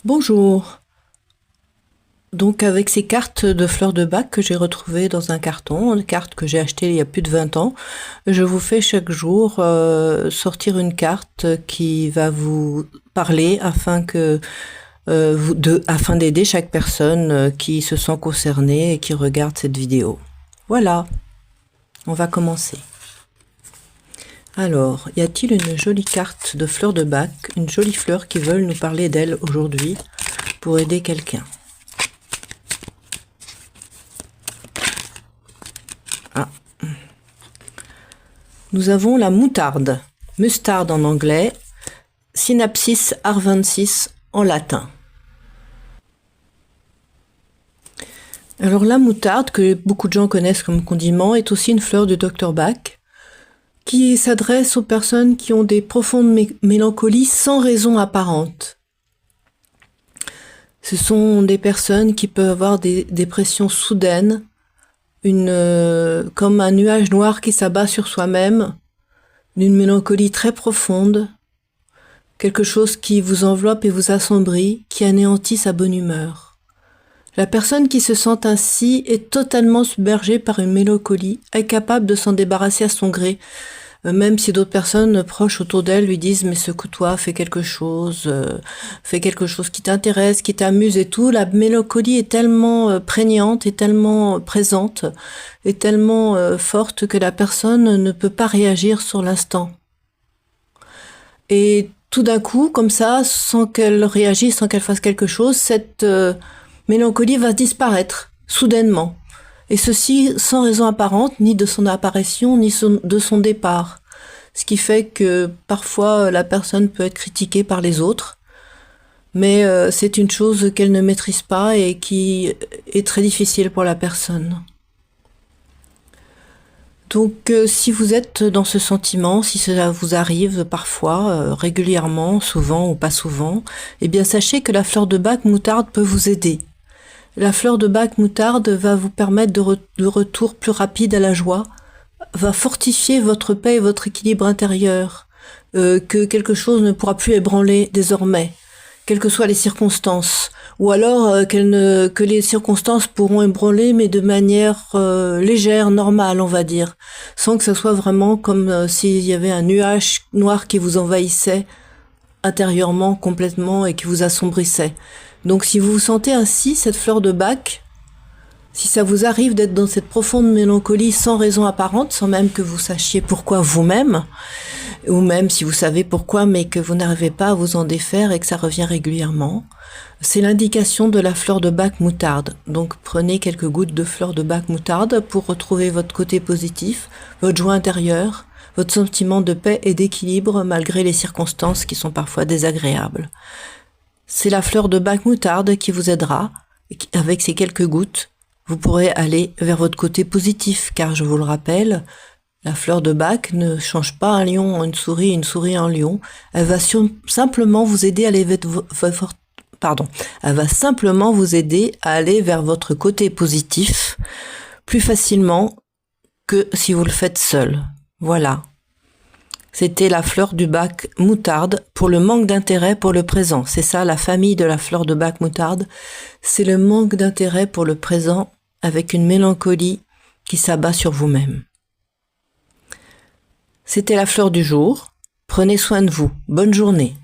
Bonjour. Donc avec ces cartes de fleurs de bac que j'ai retrouvées dans un carton, une carte que j'ai achetée il y a plus de 20 ans, je vous fais chaque jour sortir une carte qui va vous parler afin d'aider chaque personne qui se sent concernée et qui regarde cette vidéo. Voilà, on va commencer. Alors, y a-t-il une jolie carte de fleurs de bac, une jolie fleur qui veulent nous parler d'elle aujourd'hui pour aider quelqu'un? Ah. Nous avons la moutarde, mustarde en anglais, Synapsis arvensis en latin. Alors la moutarde, que beaucoup de gens connaissent comme condiment, est aussi une fleur de Dr Bach qui s'adresse aux personnes qui ont des profondes mélancolies sans raison apparente. Ce sont des personnes qui peuvent avoir des dépressions soudaines, comme un nuage noir qui s'abat sur soi-même, d'une mélancolie très profonde, quelque chose qui vous enveloppe et vous assombrit, qui anéantit sa bonne humeur. La personne qui se sent ainsi est totalement submergée par une mélancolie, incapable de s'en débarrasser à son gré, même si d'autres personnes proches autour d'elle lui disent « mais secoue-toi, fais quelque chose qui t'intéresse, qui t'amuse et tout », la mélancolie est tellement prégnante et tellement présente et tellement forte que la personne ne peut pas réagir sur l'instant. Et tout d'un coup, comme ça, sans qu'elle réagisse, sans qu'elle fasse quelque chose, cette mélancolie va disparaître, soudainement. Et ceci sans raison apparente, ni de son apparition, ni de son départ. Ce qui fait que parfois la personne peut être critiquée par les autres, mais c'est une chose qu'elle ne maîtrise pas et qui est très difficile pour la personne. Donc si vous êtes dans ce sentiment, si cela vous arrive parfois, régulièrement, souvent ou pas souvent, eh bien sachez que la fleur de bac moutarde peut vous aider. La fleur de bac moutarde va vous permettre de retour plus rapide à la joie, va fortifier votre paix et votre équilibre intérieur, que quelque chose ne pourra plus ébranler désormais, quelles que soient les circonstances, ou alors que les circonstances pourront ébranler, mais de manière légère, normale, on va dire, sans que ça soit vraiment comme s'il y avait un nuage noir qui vous envahissait intérieurement complètement et qui vous assombrissait. Donc si vous vous sentez ainsi, cette fleur de bac, si ça vous arrive d'être dans cette profonde mélancolie sans raison apparente, sans même que vous sachiez pourquoi vous-même, ou même si vous savez pourquoi mais que vous n'arrivez pas à vous en défaire et que ça revient régulièrement, c'est l'indication de la fleur de bac moutarde. Donc prenez quelques gouttes de fleur de bac moutarde pour retrouver votre côté positif, votre joie intérieure, votre sentiment de paix et d'équilibre malgré les circonstances qui sont parfois désagréables. C'est la fleur de bac moutarde qui vous aidera. Avec ces quelques gouttes, vous pourrez aller vers votre côté positif, car je vous le rappelle, la fleur de bac ne change pas un lion en une souris en lion. Elle va simplement vous aider à aller Elle va simplement vous aider à aller vers votre côté positif plus facilement que si vous le faites seul. Voilà. C'était la fleur du bac moutarde pour le manque d'intérêt pour le présent. C'est ça, la famille de la fleur de bac moutarde. C'est le manque d'intérêt pour le présent avec une mélancolie qui s'abat sur vous-même. C'était la fleur du jour. Prenez soin de vous. Bonne journée.